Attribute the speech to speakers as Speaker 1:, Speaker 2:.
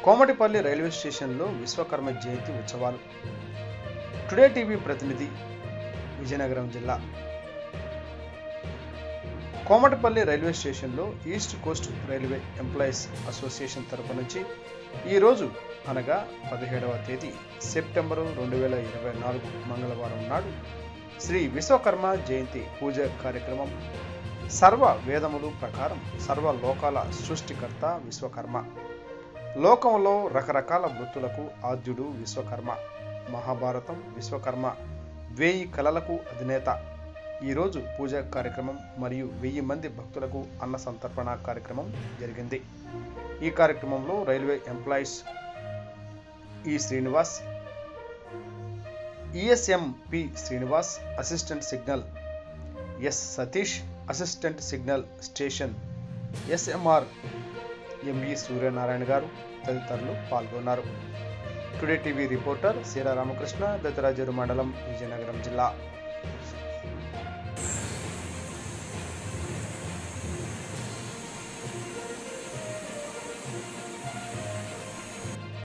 Speaker 1: Komatipalli railway స్టేషన్లో విశ్వకర్మ జయంతి ఉత్సవాలు. Today TV ప్రతినిధి, విజయనగరం జిల్లా. కోమటిపల్లి రైల్వే స్టేషన్లో east Coast railway employees association తరపు నుంచి ఈరోజు అనగా 17వ తేదీ సెప్టెంబరు 2024 మంగళవారం నాడు శ్రీ విశ్వకర్మ జయంతి పూజ కార్యక్రమం. సర్వ వేదములు ప్రకారం సర్వ లోకాల సృష్టికర్త విశ్వకర్మ. లోకంలో రకరకాల వృత్తులకు ఆద్యుడు విశ్వకర్మ. మహాభారతం విశ్వకర్మ 1000 కళలకు అధినేత. ఈరోజు పూజా కార్యక్రమం మరియు 1000 మంది భక్తులకు అన్న సంతర్పణ కార్యక్రమం జరిగింది. ఈ కార్యక్రమంలో railway employees E Srinivas, ESM P Srinivas, assistant signal S Satish, assistant signal station SMR ME Suryanarayana గారు తదితరులు పాల్గొన్నారు. Today TV reporter Seera Ramakrishna, Dattirajeru మండలం, విజయనగరం జిల్లా.